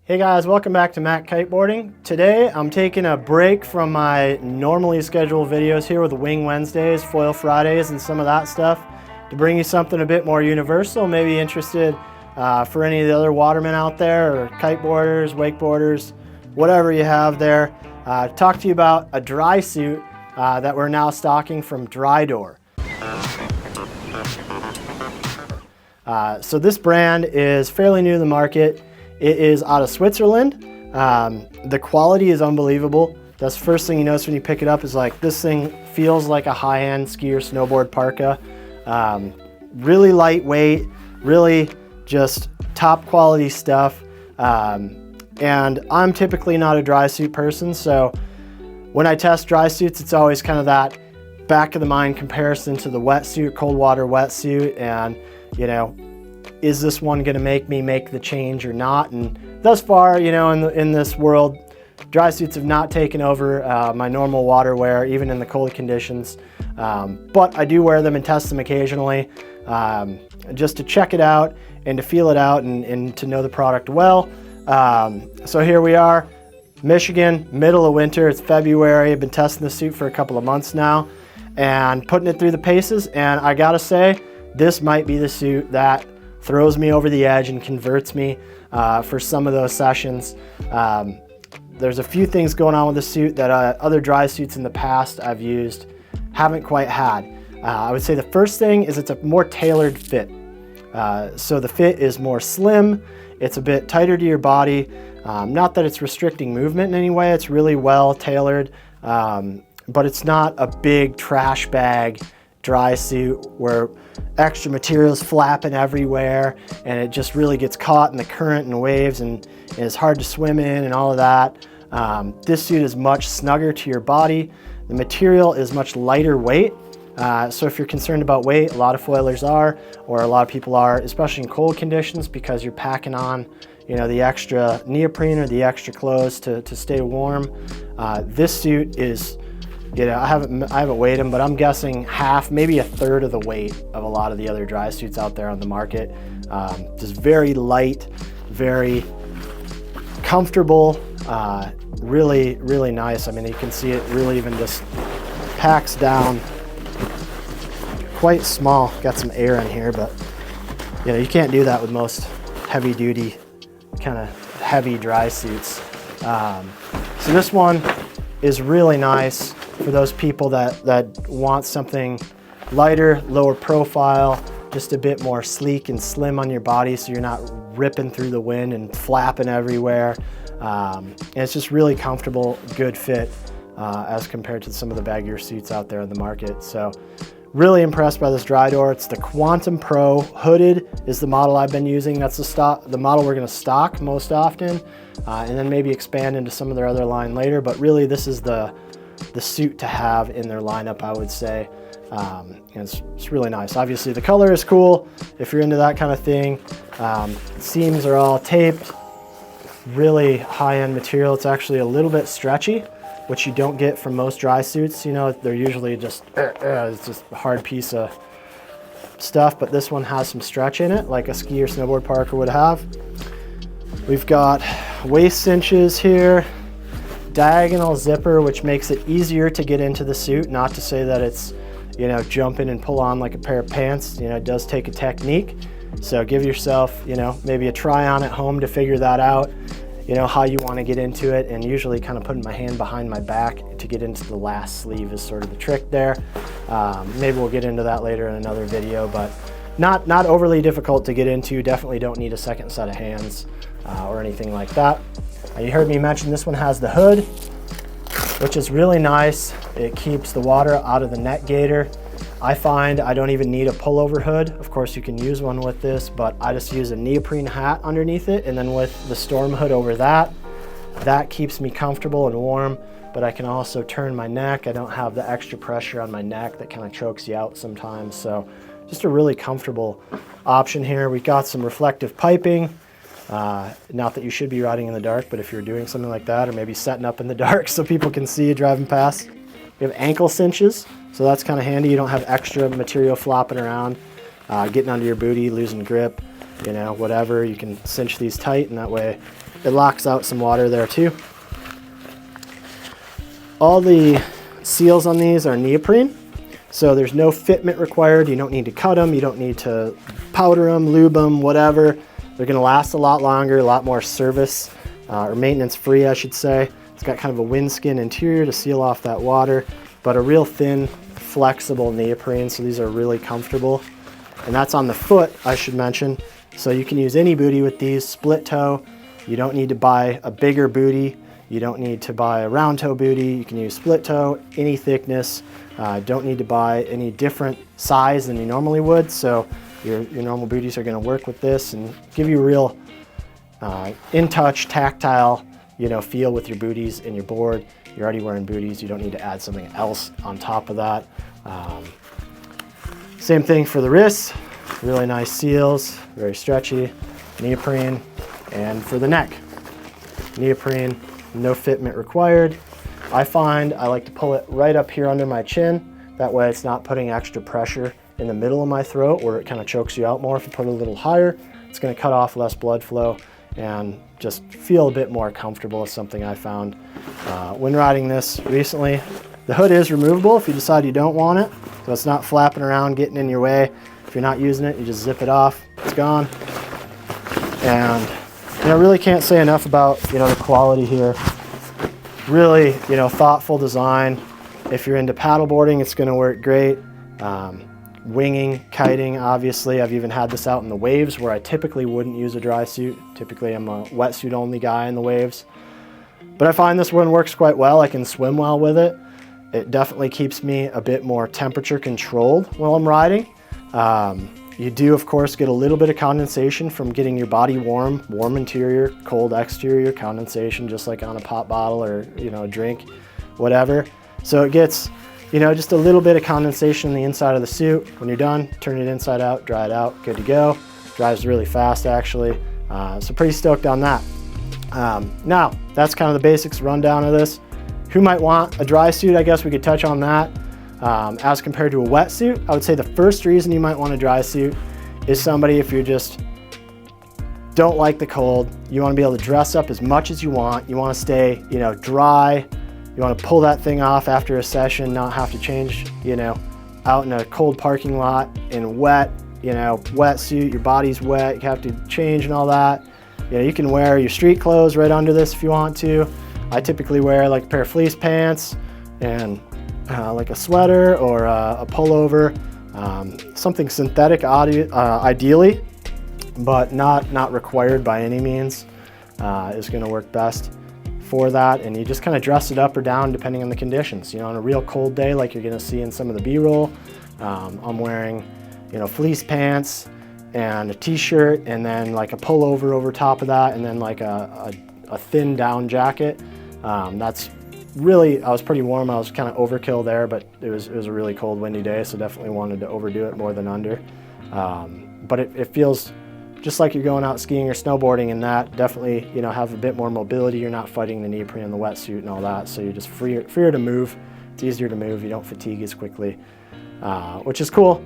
Hey guys, welcome back to Mac Kiteboarding. Today I'm taking a break from my normally scheduled videos here with the Wing Wednesdays, Foil Fridays, and some of that stuff to bring you something a bit more universal, maybe interested for any of the other watermen out there, or kiteboarders, wakeboarders, whatever you have there. Talk to you about a dry suit that we're now stocking from Drydor. So this brand is fairly new to the market. It is out of Switzerland. The quality is unbelievable. That's the first thing you notice when you pick it up is like this thing feels like a high-end ski or snowboard parka. Really lightweight, really just top quality stuff. And I'm typically not a dry suit person, so when I test dry suits, it's always kind of that back of the mind comparison to the wetsuit, cold water wetsuit, and you know, is this one going to make me make the change or not? And thus far, you know, in this world, dry suits have not taken over my normal water wear, even in the cold conditions. But I do wear them and test them occasionally, just to check it out and to feel it out and to know the product well. So here we are, Michigan, middle of winter. It's February. I've been testing the suit for a couple of months now and putting it through the paces. And I gotta say, this might be the suit that throws me over the edge and converts me for some of those sessions. There's a few things going on with the suit that other dry suits in the past I've used haven't quite had. I would say the first thing is it's a more tailored fit. So the fit is more slim, it's a bit tighter to your body. Not that it's restricting movement in any way, it's really well tailored, but it's not a big trash bag dry suit where extra materials flapping everywhere and it just really gets caught in the current and waves and it's hard to swim in and all of that. This suit is much snugger to your body. The material is much lighter weight. So if you're concerned about weight, a lot of foilers are, or a lot of people are, especially in cold conditions, because you're packing on, you know, the extra neoprene or the extra clothes to stay warm. This suit is, you know, I haven't weighed them, but I'm guessing half, maybe a third of the weight of a lot of the other dry suits out there on the market. Just very light, very comfortable, really, really nice. I mean, you can see it really even just packs down quite small. Got some air in here, but you know, you can't do that with most heavy duty, kind of heavy dry suits. So this one is really nice for those people that want something lighter, lower profile, just a bit more sleek and slim on your body so you're not ripping through the wind and flapping everywhere. And it's just really comfortable, good fit as compared to some of the baggier suits out there in the market. So really impressed by this Drydor. It's the Quantum Pro. Hooded is the model I've been using. That's the model we're gonna stock most often, and then maybe expand into some of their other line later. But really, this is the suit to have in their lineup, I would say. And it's really nice. Obviously, the color is cool if you're into that kind of thing. Seams are all taped. Really high-end material. It's actually a little bit stretchy, which you don't get from most dry suits. You know, they're usually just, it's just a hard piece of stuff, but this one has some stretch in it, like a ski or snowboard parka would have. We've got waist cinches here, diagonal zipper, which makes it easier to get into the suit. Not to say that it's, you know, jump in and pull on like a pair of pants. You know, it does take a technique. So give yourself, you know, maybe a try on at home to figure that out, you know, how you want to get into it. And usually kind of putting my hand behind my back to get into the last sleeve is sort of the trick there. Maybe we'll get into that later in another video, but not overly difficult to get into. Definitely don't need a second set of hands or anything like that. You heard me mention this one has the hood, which is really nice. It keeps the water out of the neck gaiter. I find I don't even need a pullover hood. Of course, you can use one with this, but I just use a neoprene hat underneath it, and then with the storm hood over that keeps me comfortable and warm, but I can also turn my neck. I don't have the extra pressure on my neck that kind of chokes you out sometimes. So just a really comfortable option here. We've got some reflective piping. Not that you should be riding in the dark, but if you're doing something like that, or maybe setting up in the dark so people can see you driving past. We have ankle cinches, so that's kind of handy. You don't have extra material flopping around. getting under your booty, losing grip, you know, whatever. You can cinch these tight, and that way it locks out some water there too. All the seals on these are neoprene, so there's no fitment required. You don't need to cut them, you don't need to powder them, lube them, whatever. They're gonna last a lot longer, a lot more service, or maintenance free, I should say. It's got kind of a windskin interior to seal off that water, but a real thin, flexible neoprene, so these are really comfortable. And that's on the foot, I should mention. So you can use any bootie with these, split toe. You don't need to buy a bigger bootie. You don't need to buy a round toe bootie. You can use split toe, any thickness. Don't need to buy any different size than you normally would. So your normal booties are gonna work with this and give you a real in-touch, tactile, you know, feel with your booties and your board. You're already wearing booties. You don't need to add something else on top of that. Same thing for the wrists. Really nice seals, very stretchy, neoprene. And for the neck, neoprene, no fitment required. I find I like to pull it right up here under my chin. That way it's not putting extra pressure in the middle of my throat where it kind of chokes you out more. If you put it a little higher, it's going to cut off less blood flow and just feel a bit more comfortable. Is something I found when riding this recently. The hood is removable if you decide you don't want it, so it's not flapping around getting in your way. If you're not using it, you just zip it off, it's gone. And you know, really can't say enough about, you know, the quality here. Really, you know, thoughtful design. If you're into paddleboarding, it's going to work great. Winging, kiting, obviously. I've even had this out in the waves where I typically wouldn't use a dry suit. Typically I'm a wetsuit only guy in the waves. But I find this one works quite well. I can swim well with it. It definitely keeps me a bit more temperature controlled while I'm riding. You do, of course, get a little bit of condensation from getting your body warm, warm interior, cold exterior, condensation, just like on a pop bottle or, you know, a drink, whatever. So it gets, you know, just a little bit of condensation on the inside of the suit. When you're done, turn it inside out, dry it out, good to go. Dries really fast, actually. So pretty stoked on that. Now, that's kind of the basics rundown of this. Who might want a dry suit? I guess we could touch on that. As compared to a wetsuit, I would say the first reason you might want a dry suit is somebody if you just don't like the cold, you want to be able to dress up as much as you want to stay, you know, dry, you want to pull that thing off after a session, not have to change, you know, out in a cold parking lot in wet, you know, wetsuit, your body's wet, you have to change and all that. You know, you can wear your street clothes right under this if you want to. I typically wear like a pair of fleece pants and like a sweater or a pullover, something synthetic ideally, but not required by any means, is going to work best for that. And you just kind of dress it up or down depending on the conditions. You know, on a real cold day like you're going to see in some of the B-roll, I'm wearing, you know, fleece pants and a t-shirt and then like a pullover over top of that and then like a thin down jacket. That's really, I was pretty warm. I was kind of overkill there, but it was a really cold, windy day, so definitely wanted to overdo it more than under. But it feels just like you're going out skiing or snowboarding, and that definitely, you know, have a bit more mobility. You're not fighting the neoprene and the wetsuit and all that, so you're just freer to move. It's easier to move. You don't fatigue as quickly, which is cool.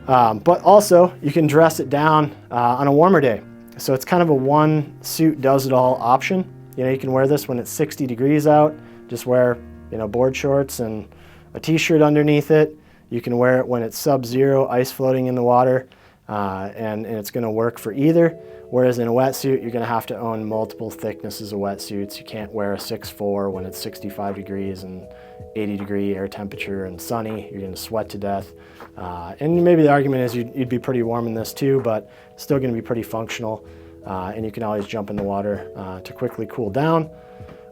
But also, you can dress it down on a warmer day. So it's kind of a one suit does it all option. You know, you can wear this when it's 60 degrees out. Just wear, you know, board shorts and a t-shirt underneath it. You can wear it when it's sub-zero, ice floating in the water, and it's going to work for either. Whereas in a wetsuit, you're going to have to own multiple thicknesses of wetsuits. You can't wear a 6'4" when it's 65 degrees and 80 degree air temperature and sunny. You're going to sweat to death. And maybe the argument is you'd be pretty warm in this too, but still going to be pretty functional. And you can always jump in the water to quickly cool down.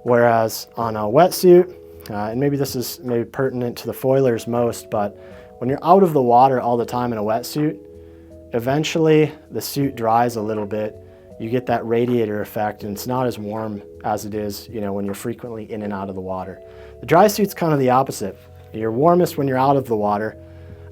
Whereas on a wetsuit, and maybe this is pertinent to the foilers most, but when you're out of the water all the time in a wetsuit, eventually the suit dries a little bit. You get that radiator effect and it's not as warm as it is, you know, when you're frequently in and out of the water. The dry suit's kind of the opposite. You're warmest when you're out of the water.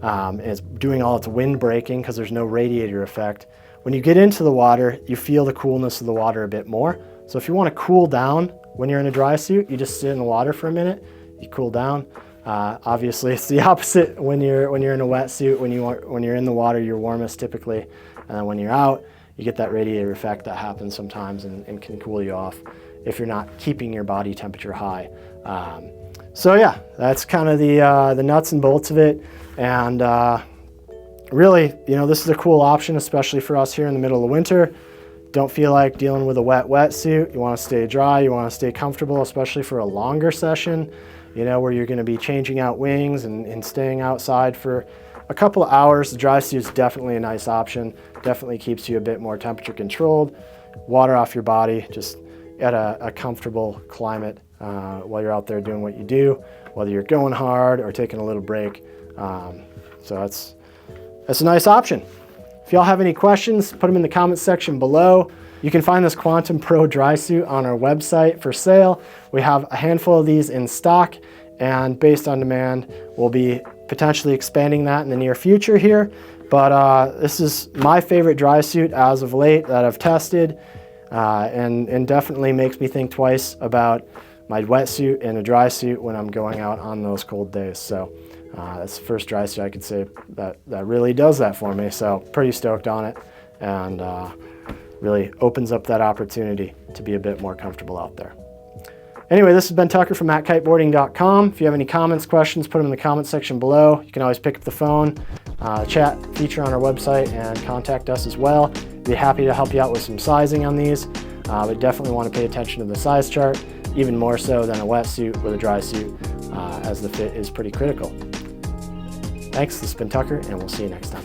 And it's doing all its wind breaking because there's no radiator effect. When you get into the water, you feel the coolness of the water a bit more. So if you want to cool down when you're in a dry suit, you just sit in the water for a minute, you cool down. Obviously, it's the opposite when you're in a wetsuit. When you're in the water, you're warmest typically, and then when you're out, you get that radiator effect that happens sometimes and can cool you off if you're not keeping your body temperature high. So yeah, that's kind of the nuts and bolts of it. And really, this is a cool option, especially for us here in the middle of winter. Don't feel like dealing with a wet wetsuit. You want to stay dry, you want to stay comfortable, especially for a longer session, where you're going to be changing out wings and staying outside for a couple of hours. The dry suit's definitely a nice option. Definitely keeps you a bit more temperature controlled, water off your body, just at a comfortable climate while you're out there doing what you do, whether you're going hard or taking a little break. So that's a nice option. If y'all have any questions, put them in the comments section below. You can find this Quantum Pro dry suit on our website for sale. We have a handful of these in stock, and based on demand, we'll be potentially expanding that in the near future here. But this is my favorite dry suit as of late that I've tested, and definitely makes me think twice about my wetsuit and a dry suit when I'm going out on those cold days. So that's the first dry suit I could say that really does that for me. So pretty stoked on it, and really opens up that opportunity to be a bit more comfortable out there. Anyway, this has been Tucker from MACkiteboarding.com. If you have any comments, questions, put them in the comment section below. You can always pick up the phone, chat feature on our website, and contact us as well. Be happy to help you out with some sizing on these. But definitely want to pay attention to the size chart, even more so than a wetsuit with a dry suit, as the fit is pretty critical. Thanks, this has been Tucker, and we'll see you next time.